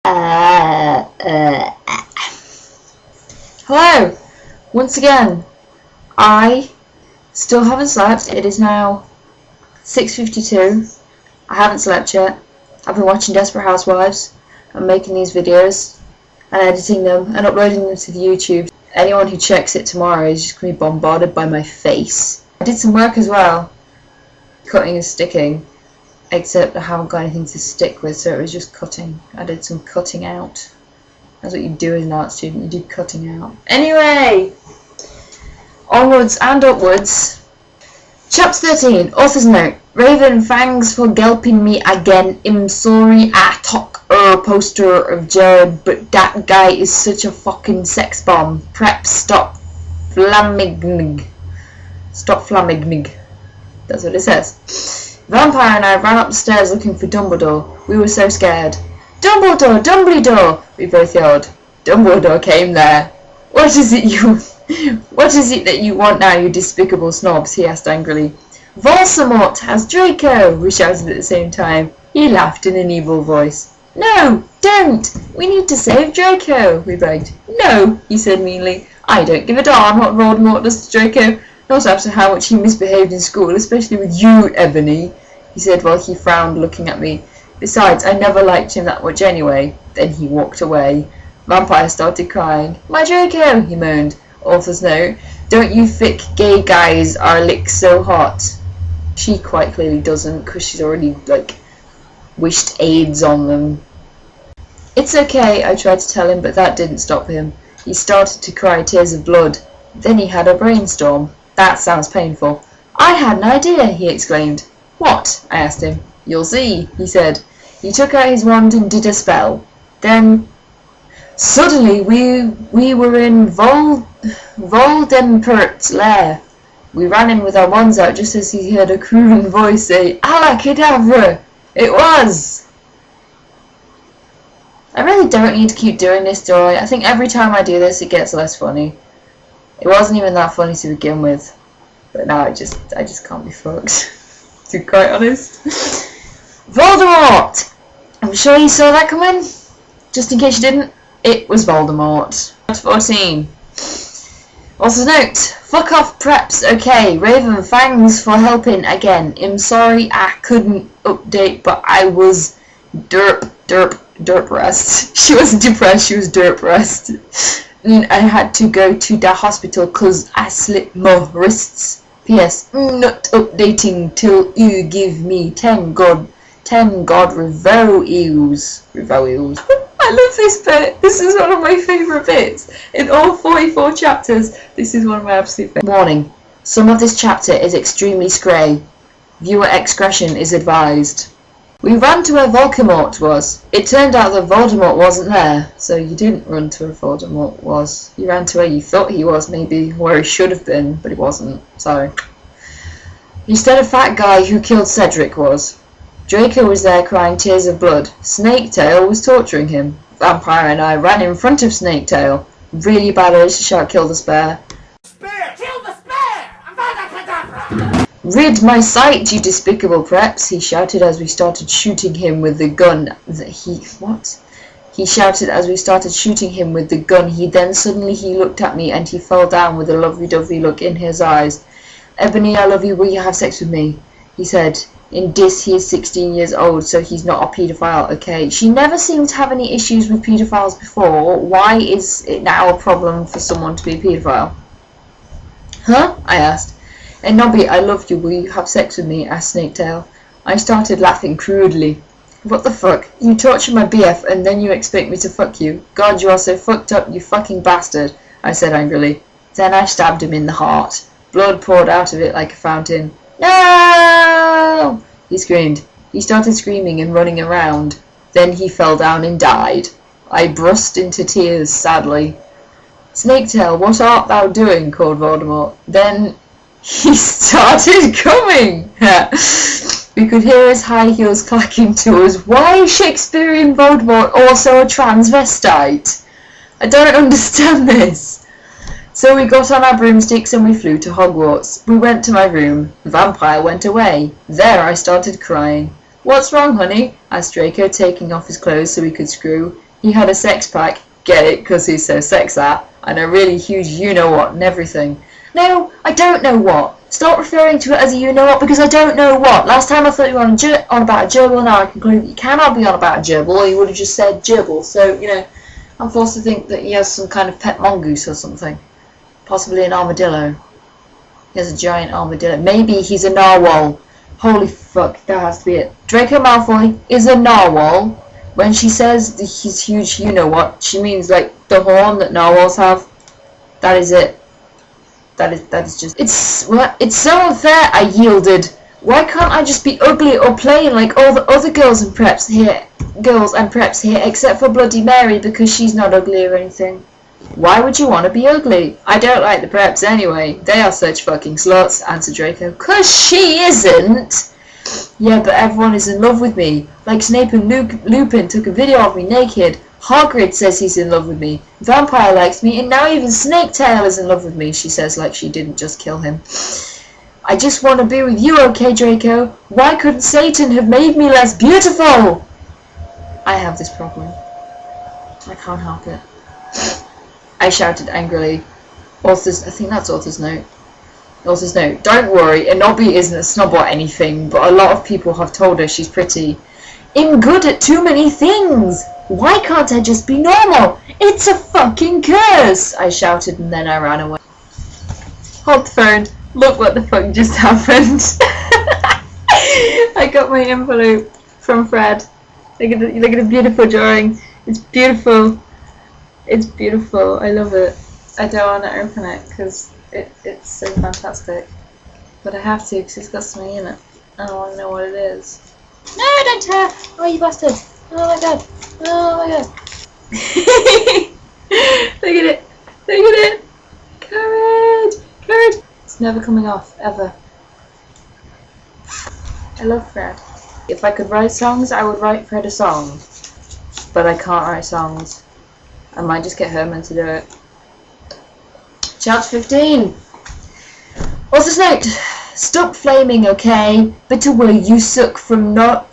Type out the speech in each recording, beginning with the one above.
Hello! Once again, I still haven't slept. It is now 6:52. I haven't slept yet. I've been watching Desperate Housewives and making these videos and editing them and uploading them to the YouTube. Anyone who checks it tomorrow is just going to be bombarded by my face. I did some work as well, cutting and sticking, except I haven't got anything to stick with, so it was just cutting. I did some cutting out. That's what you do as an art student, you do cutting out. Anyway, onwards and upwards. Chapter 13, author's note. Raven, thanks for helping me again. I'm sorry I took a poster of Jared, but that guy is such a fucking sex bomb. Prep, stop flamignig. Stop flamignig. That's what it says. Vampire and I ran up the stairs looking for Dumbledore. We were so scared. Dumbledore! Dumbledore! We both yelled. Dumbledore came there. What is it that you want now, you despicable snobs? He asked angrily. Voldemort has Draco! We shouted at the same time. He laughed in an evil voice. No! Don't! We need to save Draco! We begged. No! He said meanly. I don't give a darn what Voldemort does to Draco. Not after how much he misbehaved in school, especially with you, Ebony, he said while he frowned, looking at me. Besides, I never liked him that much anyway. Then he walked away. Vampire started crying. My Draco, he moaned. Author's note. Don't you thick gay guys are lick so hot? She quite clearly doesn't, because she's already, wished AIDS on them. It's okay, I tried to tell him, but that didn't stop him. He started to cry tears of blood. Then he had a brainstorm. That sounds painful. I had an idea, he exclaimed. What? I asked him. You'll see, he said. He took out his wand and did a spell. Then, suddenly, we were in Voldemort's lair. We ran in with our wands out just as he heard a crooning voice say, Alakadabra! It was! I really don't need to keep doing this, do I? I think every time I do this, it gets less funny. It wasn't even that funny to begin with. But now I just can't be fucked. To be quite honest. Voldemort! I'm sure you saw that coming. Just in case you didn't, it was Voldemort. Chapter 14. Also note, fuck off preps, okay. Raven, thanks for helping again. I'm sorry I couldn't update, but I was derp-rest. She wasn't depressed, she was derp-rest. I had to go to the hospital cause I slipped my wrists. P.S. Not updating till you give me 10 god reveals. I love this bit. This is one of my favourite bits. In all 44 chapters, this is one of my absolute favourites. Warning. Some of this chapter is extremely scray. Viewer excretion is advised. We ran to where Voldemort was. It turned out that Voldemort wasn't there, so you didn't run to where Voldemort was. You ran to where you thought he was, maybe, where he should have been, but he wasn't, so. Instead, a fat guy who killed Cedric was. Draco was there crying tears of blood. Snaketail was torturing him. Vampire and I ran in front of Snaketail. Really bad urge to shout, kill the spare. Spare! Kill the spare! Rid my sight, you despicable preps, he shouted as we started shooting him with the gun. He shouted as we started shooting him with the gun. Then suddenly he looked at me and he fell down with a lovely-dovey look in his eyes. Ebony, I love you, will you have sex with me? He said. In this, he is 16 years old, so he's not a paedophile, okay? She never seemed to have any issues with paedophiles before. Why is it now a problem for someone to be a paedophile? Huh? I asked. Hey Nobby, I love you, will you have sex with me? Asked Snaketail. I started laughing crudely. What the fuck? You tortured my BF and then you expect me to fuck you? God, you are so fucked up, you fucking bastard, I said angrily. Then I stabbed him in the heart. Blood poured out of it like a fountain. No! He screamed. He started screaming and running around. Then he fell down and died. I burst into tears sadly. Snaketail, what art thou doing? Called Voldemort. Then he started coming! We could hear his high heels clacking to us. Why is Shakespearean Voldemort also a transvestite? I don't understand this. So we got on our broomsticks and we flew to Hogwarts. We went to my room. The vampire went away. There I started crying. What's wrong, honey? Asked Draco, taking off his clothes so we could screw. He had a sex pack. Get it? Because he's so sexy. And a really huge you-know-what and everything. No, I don't know what. Stop referring to it as a you-know-what because I don't know what. Last time I thought you were on about a gerbil. Now I conclude that you cannot be on about a gerbil, or you would have just said gerbil. So, you know, I'm forced to think that he has some kind of pet mongoose or something. Possibly an armadillo. He has a giant armadillo. Maybe he's a narwhal. Holy fuck, that has to be it. Draco Malfoy is a narwhal. When she says that he's huge, you know what, she means like the horn that narwhals have. That is it. That is just... It's so unfair, I yielded. Why can't I just be ugly or plain like all the other girls and preps here, except for Bloody Mary because she's not ugly or anything? Why would you want to be ugly? I don't like the preps anyway. They are such fucking sluts, answered Draco. 'Cause she isn't! Yeah, but everyone is in love with me. Like Snape and Lupin took a video of me naked. Hagrid says he's in love with me. Vampire likes me, and now even Snaketail is in love with me, she says like she didn't just kill him. I just want to be with you, okay, Draco? Why couldn't Satan have made me less beautiful? I have this problem. I can't help it. I shouted angrily. I think that's author's note. Author's note. Don't worry, Inobi isn't a snob or anything, but a lot of people have told her she's pretty. I'm good at too many things. Why can't I just be normal? It's a fucking curse! I shouted and then I ran away. Hold the phone. Look what the fuck just happened. I got my envelope from Fred. Look at the beautiful drawing. It's beautiful. It's beautiful. I love it. I don't want to open it because it's so fantastic. But I have to because it's got something in it. I don't want to know what it is. No, don't tear! Oh, you bastard! Oh my god! Oh my god! Look at it! Look at it! Courage! Courage! It's never coming off, ever. I love Fred. If I could write songs, I would write Fred a song. But I can't write songs. I might just get Herman to do it. Chapter 15. What's this note? Stop flaming, okay? Better way you suck from now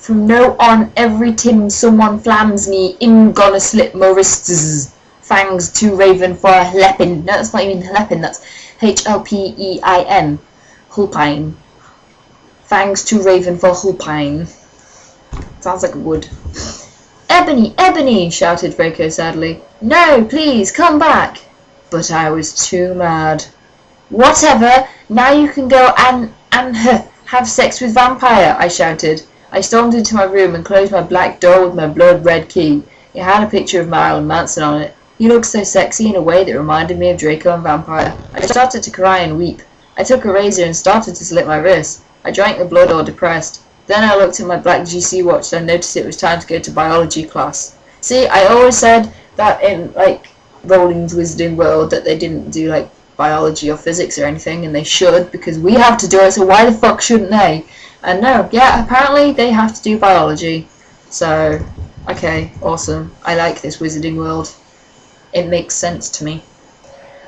on every time someone flams me, I'm gonna slip my wrists. Thanks to Raven for Lepin. No, that's not even Lepin, that's H-L-P-E-I-N. Hulpine. Thanks to Raven for Hulpine. Sounds like wood. Ebony, Ebony, shouted Draco sadly. No, please, come back. But I was too mad. Whatever, now you can go and have sex with Vampire, I shouted. I stormed into my room and closed my black door with my blood-red key. It had a picture of Marilyn Manson on it. He looked so sexy in a way that reminded me of Draco and Vampire. I started to cry and weep. I took a razor and started to slit my wrist. I drank the blood all depressed. Then I looked at my black GC watch and noticed it was time to go to biology class. See, I always said that in, like, Rowling's Wizarding World that they didn't do, like, biology or physics or anything, and they should, because we have to do it, so why the fuck shouldn't they? And no, yeah, apparently they have to do biology. So, okay, awesome. I like this Wizarding World. It makes sense to me.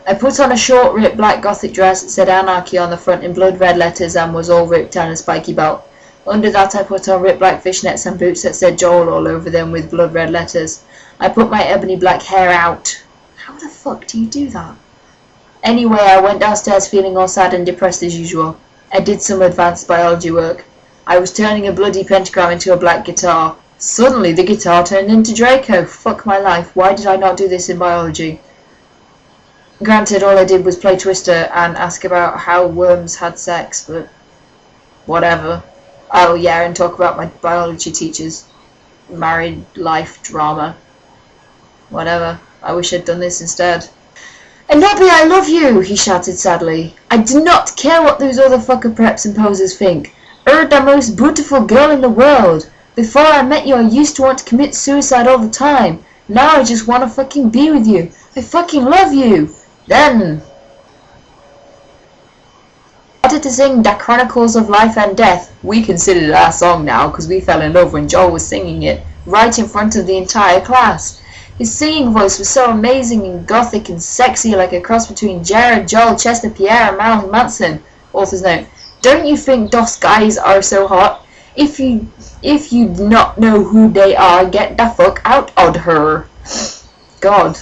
I put on a short, ripped black gothic dress that said Anarchy on the front in blood-red letters and was all ripped down a spiky belt. Under that I put on ripped black fishnets and boots that said Joel all over them with blood-red letters. I put my ebony black hair out. How the fuck do you do that? Anyway, I went downstairs feeling all sad and depressed as usual. I did some advanced biology work. I was turning a bloody pentagram into a black guitar. Suddenly the guitar turned into Draco. Fuck my life. Why did I not do this in biology? Granted, all I did was play Twister and ask about how worms had sex, but whatever. Oh yeah, and talk about my biology teacher's married life drama. Whatever. I wish I'd done this instead. Inobi, I love you, he shouted sadly. I do not care what those other fucker preps and posers think. You're the most beautiful girl in the world. Before I met you, I used to want to commit suicide all the time. Now I just want to fucking be with you. I fucking love you. Then started to sing The Chronicles of Life and Death. We considered it our song now because we fell in love when Joel was singing it, right in front of the entire class. His singing voice was so amazing and gothic and sexy, like a cross between Jared, Joel, Chester, Pierre and Marilyn Manson. Author's note. Don't you think those guys are so hot? If you not know who they are, get the fuck out of her. God.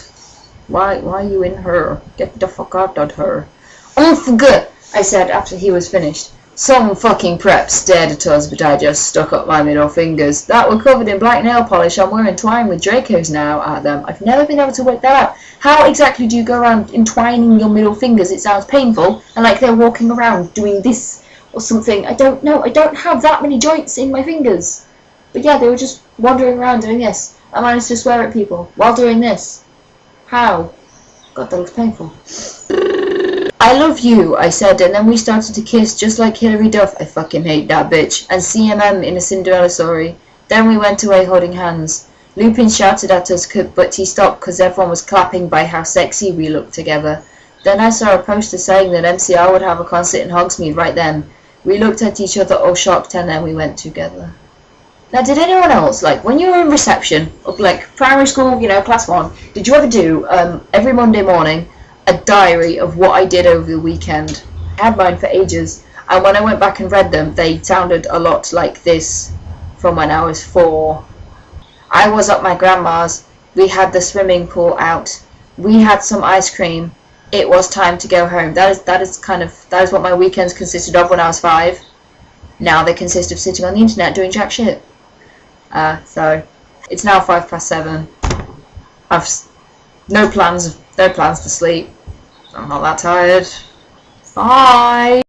Why are you in her? Get the fuck out of her. Oh, for good, I said after he was finished. Some fucking prep stared at us, but I just stuck up my middle fingers that were covered in black nail polish. I'm wearing twine with Dracos now at them. I've never been able to work that out. How exactly do you go around entwining your middle fingers? It sounds painful, and like they're walking around doing this or something. I don't know. I don't have that many joints in my fingers. But yeah, they were just wandering around doing this. I managed to swear at people while doing this. How? God, that looks painful. I love you, I said, and then we started to kiss just like Hilary Duff, I fucking hate that bitch, and CMM in a Cinderella story. Then we went away holding hands. Lupin shouted at us, but he stopped because everyone was clapping by how sexy we looked together. Then I saw a poster saying that MCR would have a concert in Hogsmeade right then. We looked at each other all shocked, and then we went together. Now, did anyone else, like, when you were in reception, of, like, primary school, you know, class 1, did you ever do, every Monday morning, a diary of what I did over the weekend? I had mine for ages, and when I went back and read them, they sounded a lot like this from when I was 4. I was at my grandma's. We had the swimming pool out. We had some ice cream. It was time to go home. That is what my weekends consisted of when I was 5. Now they consist of sitting on the internet doing jack shit. So it's now 7:05. I've no plans to sleep. I'm not that tired. Bye.